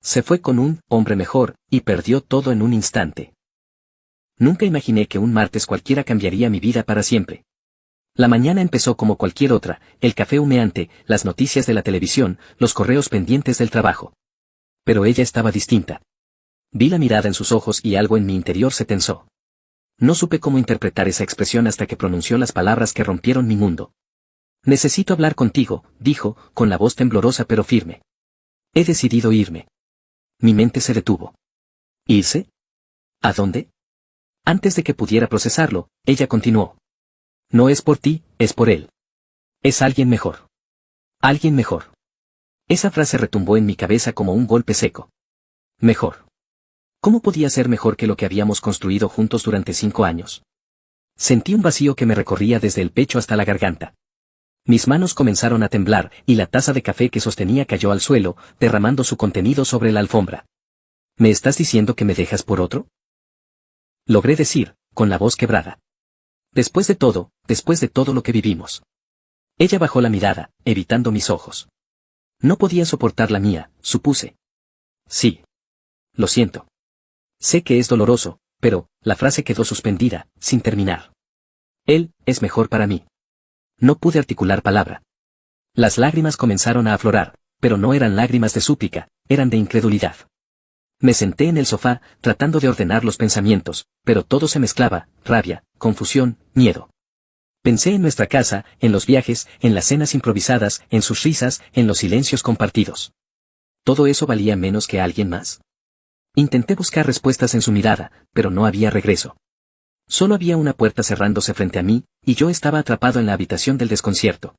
Se fue con un hombre mejor, y perdió todo en un instante. Nunca imaginé que un martes cualquiera cambiaría mi vida para siempre. La mañana empezó como cualquier otra, el café humeante, las noticias de la televisión, los correos pendientes del trabajo. Pero ella estaba distinta. Vi la mirada en sus ojos y algo en mi interior se tensó. No supe cómo interpretar esa expresión hasta que pronunció las palabras que rompieron mi mundo. Necesito hablar contigo, dijo, con la voz temblorosa pero firme. He decidido irme. Mi mente se detuvo. ¿Irse? ¿A dónde? Antes de que pudiera procesarlo, ella continuó. No es por ti, es por él. Es alguien mejor. Alguien mejor. Esa frase retumbó en mi cabeza como un golpe seco. Mejor. ¿Cómo podía ser mejor que lo que habíamos construido juntos durante 5 años? Sentí un vacío que me recorría desde el pecho hasta la garganta. Mis manos comenzaron a temblar y la taza de café que sostenía cayó al suelo, derramando su contenido sobre la alfombra. ¿Me estás diciendo que me dejas por otro? Logré decir, con la voz quebrada. Después de todo lo que vivimos. Ella bajó la mirada, evitando mis ojos. No podía soportar la mía, supuse. Sí. Lo siento. Sé que es doloroso, pero, la frase quedó suspendida, sin terminar. Él, es mejor para mí. No pude articular palabra. Las lágrimas comenzaron a aflorar, pero no eran lágrimas de súplica, eran de incredulidad. Me senté en el sofá, tratando de ordenar los pensamientos, pero todo se mezclaba, rabia, confusión, miedo. Pensé en nuestra casa, en los viajes, en las cenas improvisadas, en sus risas, en los silencios compartidos. ¿Todo eso valía menos que alguien más? Intenté buscar respuestas en su mirada, pero no había regreso. Solo había una puerta cerrándose frente a mí, y yo estaba atrapado en la habitación del desconcierto.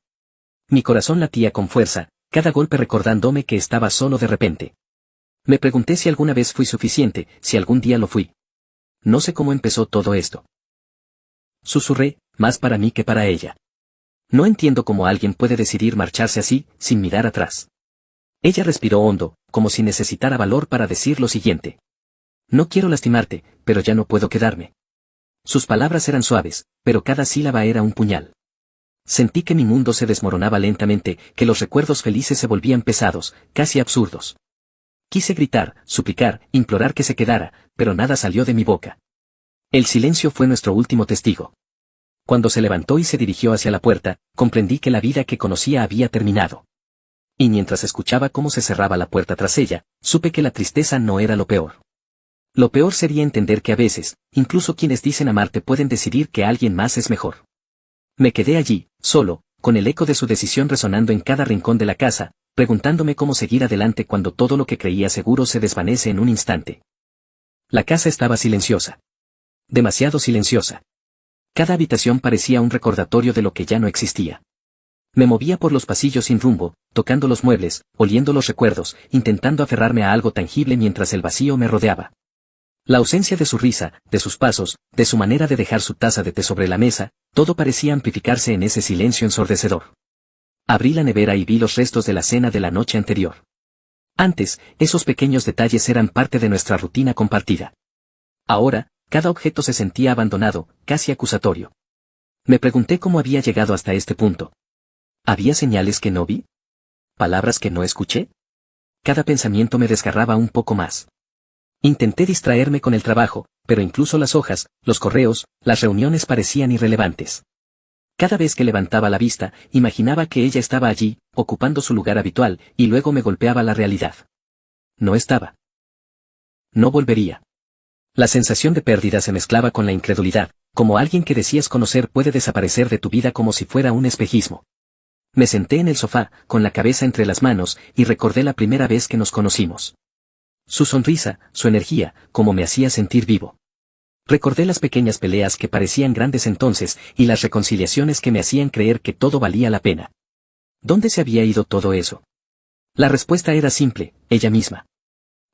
Mi corazón latía con fuerza, cada golpe recordándome que estaba solo de repente. Me pregunté si alguna vez fui suficiente, si algún día lo fui. No sé cómo empezó todo esto. Susurré, más para mí que para ella. No entiendo cómo alguien puede decidir marcharse así, sin mirar atrás. Ella respiró hondo, como si necesitara valor para decir lo siguiente. No quiero lastimarte, pero ya no puedo quedarme. Sus palabras eran suaves, pero cada sílaba era un puñal. Sentí que mi mundo se desmoronaba lentamente, que los recuerdos felices se volvían pesados, casi absurdos. Quise gritar, suplicar, implorar que se quedara, pero nada salió de mi boca. El silencio fue nuestro último testigo. Cuando se levantó y se dirigió hacia la puerta, comprendí que la vida que conocía había terminado. Y mientras escuchaba cómo se cerraba la puerta tras ella, supe que la tristeza no era lo peor. Lo peor sería entender que a veces, incluso quienes dicen amarte pueden decidir que alguien más es mejor. Me quedé allí, solo, con el eco de su decisión resonando en cada rincón de la casa, preguntándome cómo seguir adelante cuando todo lo que creía seguro se desvanece en un instante. La casa estaba silenciosa. Demasiado silenciosa. Cada habitación parecía un recordatorio de lo que ya no existía. Me movía por los pasillos sin rumbo, tocando los muebles, oliendo los recuerdos, intentando aferrarme a algo tangible mientras el vacío me rodeaba. La ausencia de su risa, de sus pasos, de su manera de dejar su taza de té sobre la mesa, todo parecía amplificarse en ese silencio ensordecedor. Abrí la nevera y vi los restos de la cena de la noche anterior. Antes, esos pequeños detalles eran parte de nuestra rutina compartida. Ahora, cada objeto se sentía abandonado, casi acusatorio. Me pregunté cómo había llegado hasta este punto. ¿Había señales que no vi? ¿Palabras que no escuché? Cada pensamiento me desgarraba un poco más. Intenté distraerme con el trabajo, pero incluso las hojas, los correos, las reuniones parecían irrelevantes. Cada vez que levantaba la vista, imaginaba que ella estaba allí, ocupando su lugar habitual, y luego me golpeaba la realidad. No estaba. No volvería. La sensación de pérdida se mezclaba con la incredulidad, como alguien que decías conocer puede desaparecer de tu vida como si fuera un espejismo. Me senté en el sofá, con la cabeza entre las manos, y recordé la primera vez que nos conocimos. Su sonrisa, su energía, cómo me hacía sentir vivo. Recordé las pequeñas peleas que parecían grandes entonces, y las reconciliaciones que me hacían creer que todo valía la pena. ¿Dónde se había ido todo eso? La respuesta era simple, ella misma.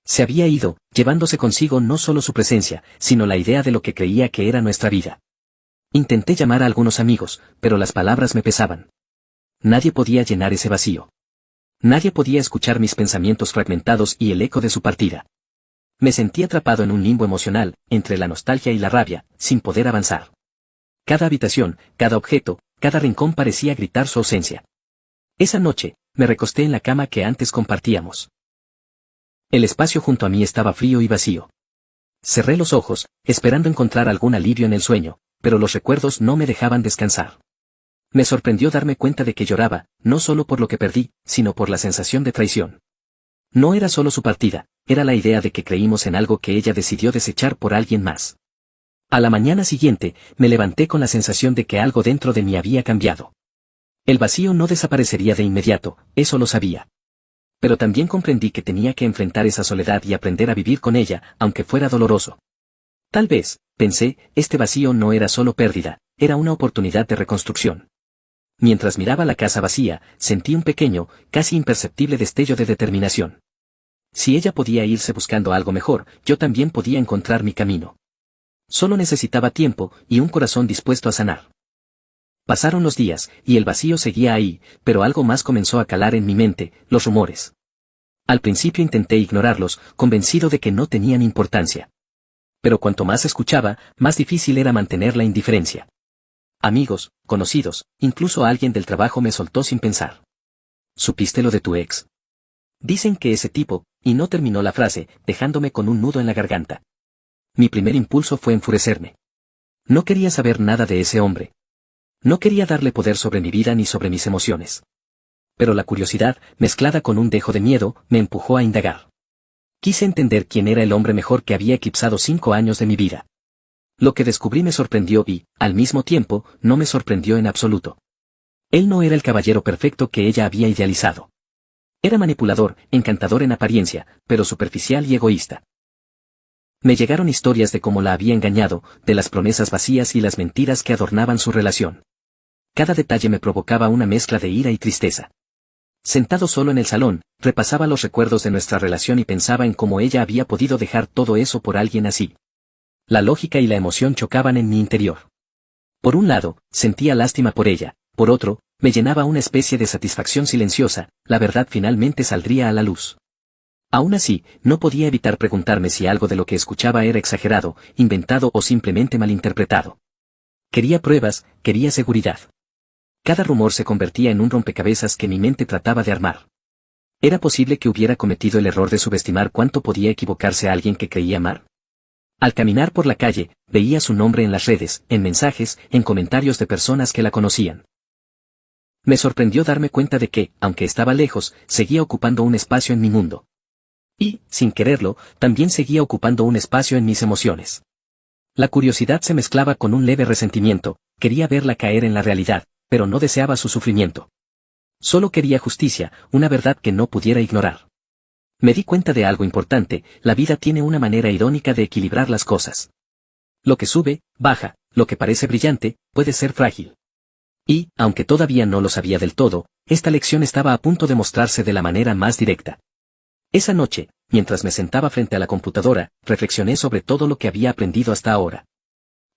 Se había ido, llevándose consigo no solo su presencia, sino la idea de lo que creía que era nuestra vida. Intenté llamar a algunos amigos, pero las palabras me pesaban. Nadie podía llenar ese vacío. Nadie podía escuchar mis pensamientos fragmentados y el eco de su partida. Me sentí atrapado en un limbo emocional, entre la nostalgia y la rabia, sin poder avanzar. Cada habitación, cada objeto, cada rincón parecía gritar su ausencia. Esa noche, me recosté en la cama que antes compartíamos. El espacio junto a mí estaba frío y vacío. Cerré los ojos, esperando encontrar algún alivio en el sueño, pero los recuerdos no me dejaban descansar. Me sorprendió darme cuenta de que lloraba, no solo por lo que perdí, sino por la sensación de traición. No era solo su partida, era la idea de que creímos en algo que ella decidió desechar por alguien más. A la mañana siguiente, me levanté con la sensación de que algo dentro de mí había cambiado. El vacío no desaparecería de inmediato, eso lo sabía. Pero también comprendí que tenía que enfrentar esa soledad y aprender a vivir con ella, aunque fuera doloroso. Tal vez, pensé, este vacío no era solo pérdida, era una oportunidad de reconstrucción. Mientras miraba la casa vacía, sentí un pequeño, casi imperceptible destello de determinación. Si ella podía irse buscando algo mejor, yo también podía encontrar mi camino. Solo necesitaba tiempo y un corazón dispuesto a sanar. Pasaron los días, y el vacío seguía ahí, pero algo más comenzó a calar en mi mente, los rumores. Al principio intenté ignorarlos, convencido de que no tenían importancia. Pero cuanto más escuchaba, más difícil era mantener la indiferencia. Amigos, conocidos, incluso alguien del trabajo me soltó sin pensar. ¿Supiste lo de tu ex? Dicen que ese tipo, y no terminó la frase, dejándome con un nudo en la garganta. Mi primer impulso fue enfurecerme. No quería saber nada de ese hombre. No quería darle poder sobre mi vida ni sobre mis emociones. Pero la curiosidad, mezclada con un dejo de miedo, me empujó a indagar. Quise entender quién era el hombre mejor que había eclipsado 5 años de mi vida. Lo que descubrí me sorprendió y, al mismo tiempo, no me sorprendió en absoluto. Él no era el caballero perfecto que ella había idealizado. Era manipulador, encantador en apariencia, pero superficial y egoísta. Me llegaron historias de cómo la había engañado, de las promesas vacías y las mentiras que adornaban su relación. Cada detalle me provocaba una mezcla de ira y tristeza. Sentado solo en el salón, repasaba los recuerdos de nuestra relación y pensaba en cómo ella había podido dejar todo eso por alguien así. La lógica y la emoción chocaban en mi interior. Por un lado, sentía lástima por ella, por otro, me llenaba una especie de satisfacción silenciosa, la verdad finalmente saldría a la luz. Aún así, no podía evitar preguntarme si algo de lo que escuchaba era exagerado, inventado o simplemente malinterpretado. Quería pruebas, quería seguridad. Cada rumor se convertía en un rompecabezas que mi mente trataba de armar. ¿Era posible que hubiera cometido el error de subestimar cuánto podía equivocarse a alguien que creía amar? Al caminar por la calle, veía su nombre en las redes, en mensajes, en comentarios de personas que la conocían. Me sorprendió darme cuenta de que, aunque estaba lejos, seguía ocupando un espacio en mi mundo. Y, sin quererlo, también seguía ocupando un espacio en mis emociones. La curiosidad se mezclaba con un leve resentimiento, quería verla caer en la realidad, pero no deseaba su sufrimiento. Solo quería justicia, una verdad que no pudiera ignorar. Me di cuenta de algo importante, la vida tiene una manera irónica de equilibrar las cosas. Lo que sube, baja, lo que parece brillante, puede ser frágil. Y, aunque todavía no lo sabía del todo, esta lección estaba a punto de mostrarse de la manera más directa. Esa noche, mientras me sentaba frente a la computadora, reflexioné sobre todo lo que había aprendido hasta ahora.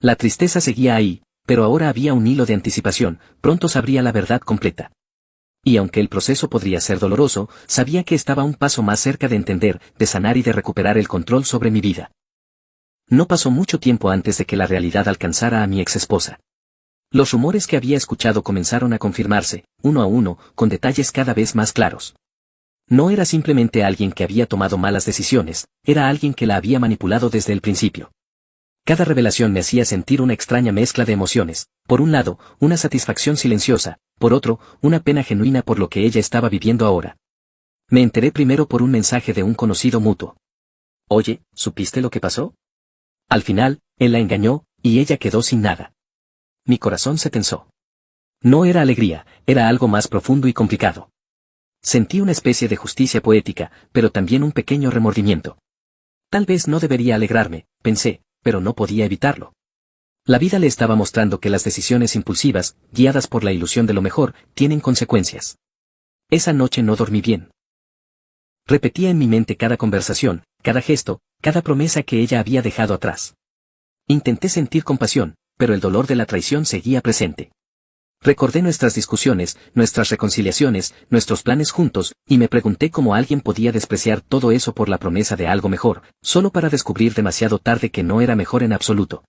La tristeza seguía ahí, pero ahora había un hilo de anticipación, pronto sabría la verdad completa. Y aunque el proceso podría ser doloroso, sabía que estaba un paso más cerca de entender, de sanar y de recuperar el control sobre mi vida. No pasó mucho tiempo antes de que la realidad alcanzara a mi exesposa. Los rumores que había escuchado comenzaron a confirmarse, uno a uno, con detalles cada vez más claros. No era simplemente alguien que había tomado malas decisiones, era alguien que la había manipulado desde el principio. Cada revelación me hacía sentir una extraña mezcla de emociones, por un lado, una satisfacción silenciosa, por otro, una pena genuina por lo que ella estaba viviendo ahora. Me enteré primero por un mensaje de un conocido mutuo. Oye, ¿supiste lo que pasó? Al final, él la engañó, y ella quedó sin nada. Mi corazón se tensó. No era alegría, era algo más profundo y complicado. Sentí una especie de justicia poética, pero también un pequeño remordimiento. Tal vez no debería alegrarme, pensé, pero no podía evitarlo. La vida le estaba mostrando que las decisiones impulsivas, guiadas por la ilusión de lo mejor, tienen consecuencias. Esa noche no dormí bien. Repetía en mi mente cada conversación, cada gesto, cada promesa que ella había dejado atrás. Intenté sentir compasión, pero el dolor de la traición seguía presente. Recordé nuestras discusiones, nuestras reconciliaciones, nuestros planes juntos, y me pregunté cómo alguien podía despreciar todo eso por la promesa de algo mejor, solo para descubrir demasiado tarde que no era mejor en absoluto.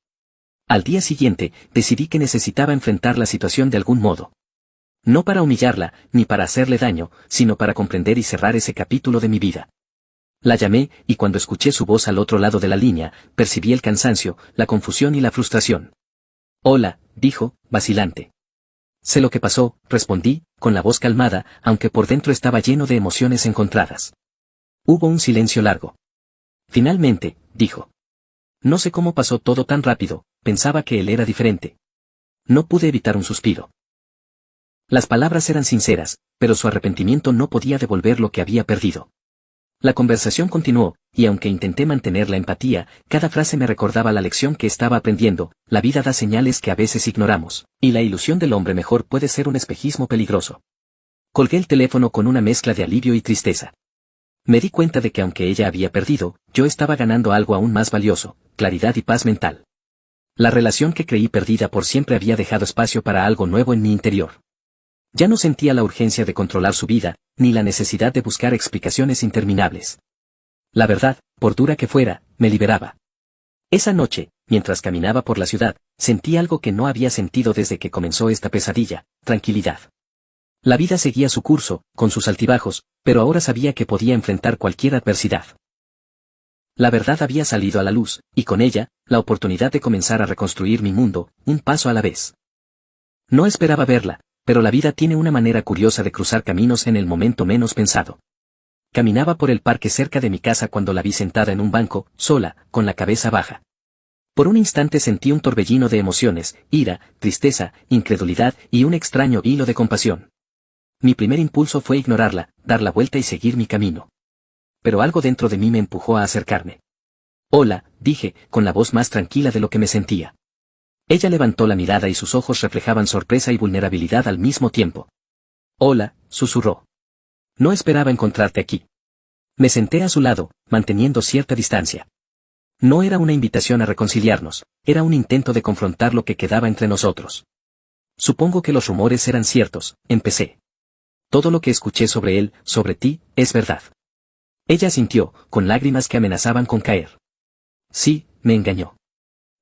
Al día siguiente, decidí que necesitaba enfrentar la situación de algún modo. No para humillarla, ni para hacerle daño, sino para comprender y cerrar ese capítulo de mi vida. La llamé, y cuando escuché su voz al otro lado de la línea, percibí el cansancio, la confusión y la frustración. Hola, dijo, vacilante. Sé lo que pasó, respondí, con la voz calmada, aunque por dentro estaba lleno de emociones encontradas. Hubo un silencio largo. Finalmente, dijo. No sé cómo pasó todo tan rápido, pensaba que él era diferente. No pude evitar un suspiro. Las palabras eran sinceras, pero su arrepentimiento no podía devolver lo que había perdido. La conversación continuó, y aunque intenté mantener la empatía, cada frase me recordaba la lección que estaba aprendiendo: la vida da señales que a veces ignoramos, y la ilusión del hombre mejor puede ser un espejismo peligroso. Colgué el teléfono con una mezcla de alivio y tristeza. Me di cuenta de que aunque ella había perdido, yo estaba ganando algo aún más valioso: claridad y paz mental. La relación que creí perdida por siempre había dejado espacio para algo nuevo en mi interior. Ya no sentía la urgencia de controlar su vida, ni la necesidad de buscar explicaciones interminables. La verdad, por dura que fuera, me liberaba. Esa noche, mientras caminaba por la ciudad, sentí algo que no había sentido desde que comenzó esta pesadilla: tranquilidad. La vida seguía su curso, con sus altibajos, pero ahora sabía que podía enfrentar cualquier adversidad. La verdad había salido a la luz, y con ella, la oportunidad de comenzar a reconstruir mi mundo, un paso a la vez. No esperaba verla, pero la vida tiene una manera curiosa de cruzar caminos en el momento menos pensado. Caminaba por el parque cerca de mi casa cuando la vi sentada en un banco, sola, con la cabeza baja. Por un instante sentí un torbellino de emociones: ira, tristeza, incredulidad y un extraño hilo de compasión. Mi primer impulso fue ignorarla, dar la vuelta y seguir mi camino. Pero algo dentro de mí me empujó a acercarme. Hola, dije, con la voz más tranquila de lo que me sentía. Ella levantó la mirada y sus ojos reflejaban sorpresa y vulnerabilidad al mismo tiempo. Hola, susurró. No esperaba encontrarte aquí. Me senté a su lado, manteniendo cierta distancia. No era una invitación a reconciliarnos, era un intento de confrontar lo que quedaba entre nosotros. Supongo que los rumores eran ciertos, empecé. Todo lo que escuché sobre él, sobre ti, es verdad. Ella asintió, con lágrimas que amenazaban con caer. Sí, me engañó.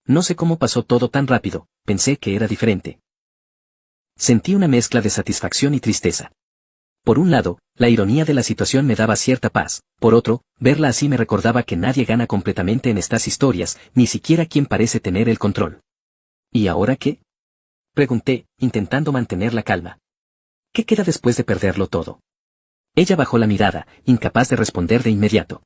No sé cómo pasó todo tan rápido, pensé que era diferente. Sentí una mezcla de satisfacción y tristeza. Por un lado, la ironía de la situación me daba cierta paz; por otro, verla así me recordaba que nadie gana completamente en estas historias, ni siquiera quien parece tener el control. ¿Y ahora qué?, pregunté, intentando mantener la calma. ¿Qué queda después de perderlo todo? Ella bajó la mirada, incapaz de responder de inmediato.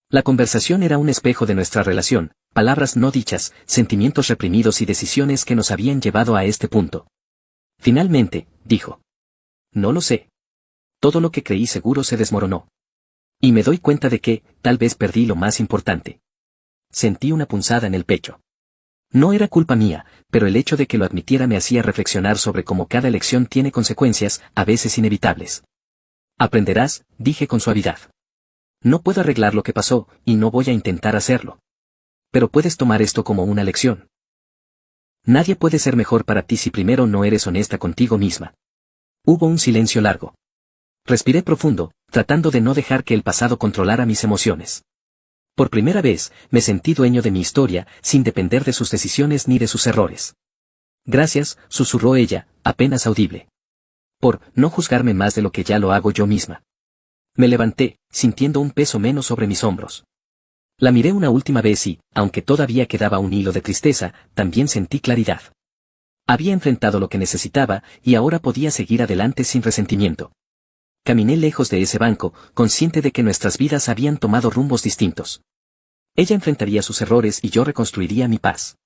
La conversación era un espejo de nuestra relación: palabras no dichas, sentimientos reprimidos y decisiones que nos habían llevado a este punto. Finalmente, dijo. No lo sé. Todo lo que creí seguro se desmoronó. Y me doy cuenta de que, tal vez perdí lo más importante. Sentí una punzada en el pecho. No era culpa mía, pero el hecho de que lo admitiera me hacía reflexionar sobre cómo cada elección tiene consecuencias, a veces inevitables. Aprenderás, dije con suavidad. No puedo arreglar lo que pasó, y no voy a intentar hacerlo. Pero puedes tomar esto como una lección. Nadie puede ser mejor para ti si primero no eres honesta contigo misma. Hubo un silencio largo. Respiré profundo, tratando de no dejar que el pasado controlara mis emociones. Por primera vez, me sentí dueño de mi historia, sin depender de sus decisiones ni de sus errores. Gracias, susurró ella, apenas audible. Por no juzgarme más de lo que ya lo hago yo misma. Me levanté, sintiendo un peso menos sobre mis hombros. La miré una última vez y, aunque todavía quedaba un hilo de tristeza, también sentí claridad. Había enfrentado lo que necesitaba, y ahora podía seguir adelante sin resentimiento. Caminé lejos de ese banco, consciente de que nuestras vidas habían tomado rumbos distintos. Ella enfrentaría sus errores y yo reconstruiría mi paz.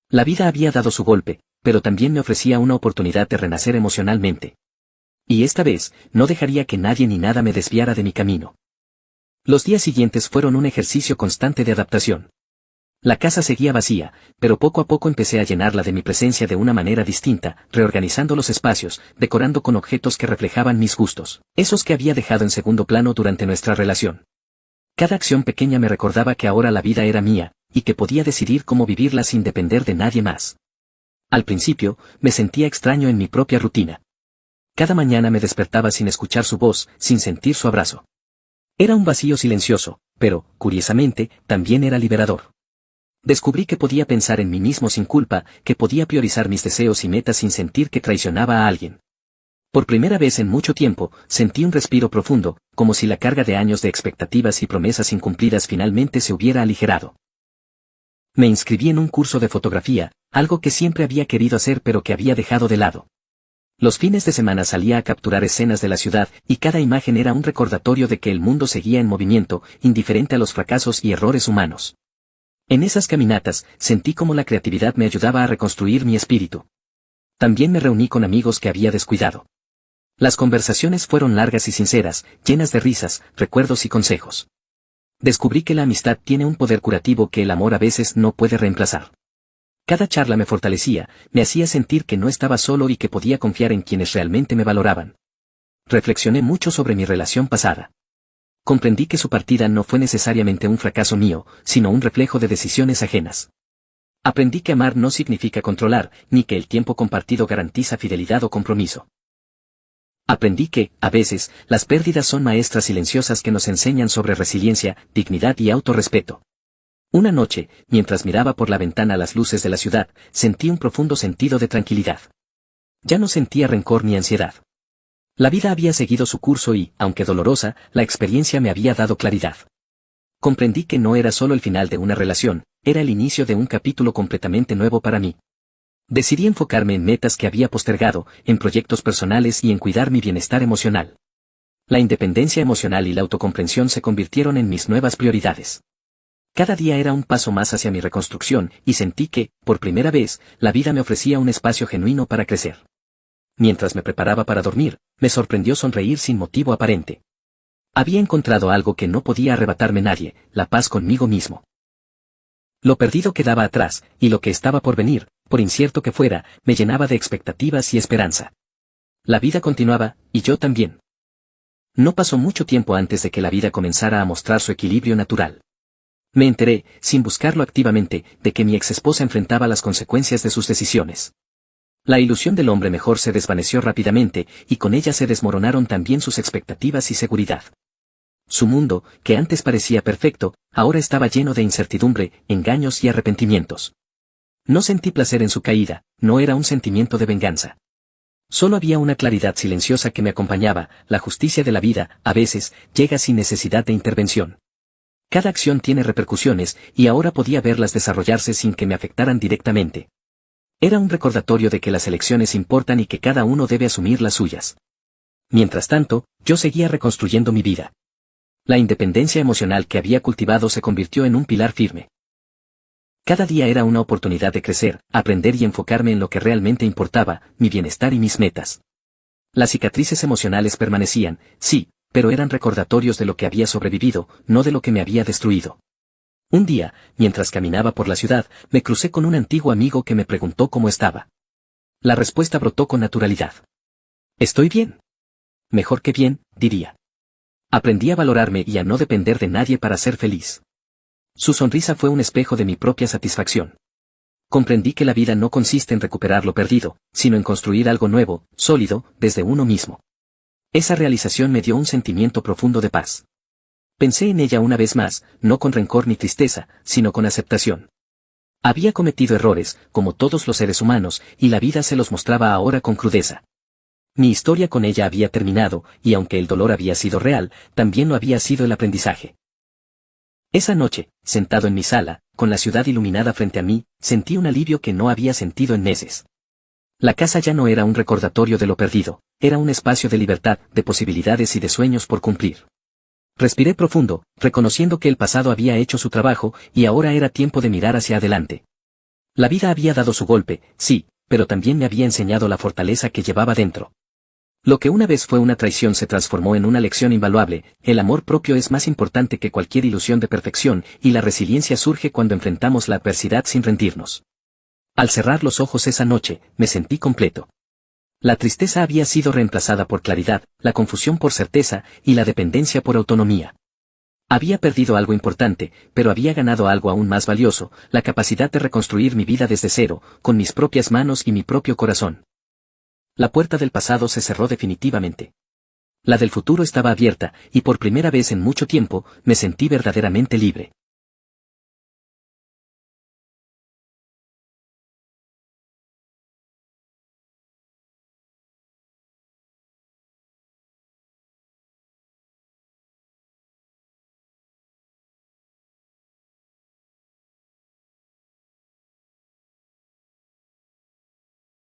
La vida había dado su golpe, pero también me ofrecía una oportunidad de renacer emocionalmente. Y esta vez, no dejaría que nadie ni nada me desviara de mi camino. Los días siguientes fueron un ejercicio constante de adaptación. La casa seguía vacía, pero poco a poco empecé a llenarla de mi presencia de una manera distinta, reorganizando los espacios, decorando con objetos que reflejaban mis gustos, esos que había dejado en segundo plano durante nuestra relación. Cada acción pequeña me recordaba que ahora la vida era mía, y que podía decidir cómo vivirla sin depender de nadie más. Al principio, me sentía extraño en mi propia rutina. Cada mañana me despertaba sin escuchar su voz, sin sentir su abrazo. Era un vacío silencioso, pero, curiosamente, también era liberador. Descubrí que podía pensar en mí mismo sin culpa, que podía priorizar mis deseos y metas sin sentir que traicionaba a alguien. Por primera vez en mucho tiempo, sentí un respiro profundo, como si la carga de años de expectativas y promesas incumplidas finalmente se hubiera aligerado. Me inscribí en un curso de fotografía, algo que siempre había querido hacer pero que había dejado de lado. Los fines de semana salía a capturar escenas de la ciudad y cada imagen era un recordatorio de que el mundo seguía en movimiento, indiferente a los fracasos y errores humanos. En esas caminatas, sentí como la creatividad me ayudaba a reconstruir mi espíritu. También me reuní con amigos que había descuidado. Las conversaciones fueron largas y sinceras, llenas de risas, recuerdos y consejos. Descubrí que la amistad tiene un poder curativo que el amor a veces no puede reemplazar. Cada charla me fortalecía, me hacía sentir que no estaba solo y que podía confiar en quienes realmente me valoraban. Reflexioné mucho sobre mi relación pasada. Comprendí que su partida no fue necesariamente un fracaso mío, sino un reflejo de decisiones ajenas. Aprendí que amar no significa controlar, ni que el tiempo compartido garantiza fidelidad o compromiso. Aprendí que, a veces, las pérdidas son maestras silenciosas que nos enseñan sobre resiliencia, dignidad y autorrespeto. Una noche, mientras miraba por la ventana las luces de la ciudad, sentí un profundo sentido de tranquilidad. Ya no sentía rencor ni ansiedad. La vida había seguido su curso y, aunque dolorosa, la experiencia me había dado claridad. Comprendí que no era solo el final de una relación, era el inicio de un capítulo completamente nuevo para mí. Decidí enfocarme en metas que había postergado, en proyectos personales y en cuidar mi bienestar emocional. La independencia emocional y la autocomprensión se convirtieron en mis nuevas prioridades. Cada día era un paso más hacia mi reconstrucción, y sentí que, por primera vez, la vida me ofrecía un espacio genuino para crecer. Mientras me preparaba para dormir, me sorprendió sonreír sin motivo aparente. Había encontrado algo que no podía arrebatarme nadie, la paz conmigo mismo. Lo perdido quedaba atrás, y lo que estaba por venir, por incierto que fuera, me llenaba de expectativas y esperanza. La vida continuaba, y yo también. No pasó mucho tiempo antes de que la vida comenzara a mostrar su equilibrio natural. Me enteré, sin buscarlo activamente, de que mi exesposa enfrentaba las consecuencias de sus decisiones. La ilusión del hombre mejor se desvaneció rápidamente, y con ella se desmoronaron también sus expectativas y seguridad. Su mundo, que antes parecía perfecto, ahora estaba lleno de incertidumbre, engaños y arrepentimientos. No sentí placer en su caída, no era un sentimiento de venganza. Solo había una claridad silenciosa que me acompañaba, la justicia de la vida, a veces, llega sin necesidad de intervención. Cada acción tiene repercusiones, y ahora podía verlas desarrollarse sin que me afectaran directamente. Era un recordatorio de que las elecciones importan y que cada uno debe asumir las suyas. Mientras tanto, yo seguía reconstruyendo mi vida. La independencia emocional que había cultivado se convirtió en un pilar firme. Cada día era una oportunidad de crecer, aprender y enfocarme en lo que realmente importaba, mi bienestar y mis metas. Las cicatrices emocionales permanecían, sí, pero eran recordatorios de lo que había sobrevivido, no de lo que me había destruido. Un día, mientras caminaba por la ciudad, me crucé con un antiguo amigo que me preguntó cómo estaba. La respuesta brotó con naturalidad. «Estoy bien». Mejor que bien, diría. Aprendí a valorarme y a no depender de nadie para ser feliz. Su sonrisa fue un espejo de mi propia satisfacción. Comprendí que la vida no consiste en recuperar lo perdido, sino en construir algo nuevo, sólido, desde uno mismo. Esa realización me dio un sentimiento profundo de paz. Pensé en ella una vez más, no con rencor ni tristeza, sino con aceptación. Había cometido errores, como todos los seres humanos, y la vida se los mostraba ahora con crudeza. Mi historia con ella había terminado, y aunque el dolor había sido real, también lo había sido el aprendizaje. Esa noche, sentado en mi sala, con la ciudad iluminada frente a mí, sentí un alivio que no había sentido en meses. La casa ya no era un recordatorio de lo perdido, era un espacio de libertad, de posibilidades y de sueños por cumplir. Respiré profundo, reconociendo que el pasado había hecho su trabajo, y ahora era tiempo de mirar hacia adelante. La vida había dado su golpe, sí, pero también me había enseñado la fortaleza que llevaba dentro. Lo que una vez fue una traición se transformó en una lección invaluable, el amor propio es más importante que cualquier ilusión de perfección, y la resiliencia surge cuando enfrentamos la adversidad sin rendirnos. Al cerrar los ojos esa noche, me sentí completo. La tristeza había sido reemplazada por claridad, la confusión por certeza, y la dependencia por autonomía. Había perdido algo importante, pero había ganado algo aún más valioso, la capacidad de reconstruir mi vida desde cero, con mis propias manos y mi propio corazón. La puerta del pasado se cerró definitivamente. La del futuro estaba abierta, y por primera vez en mucho tiempo, me sentí verdaderamente libre.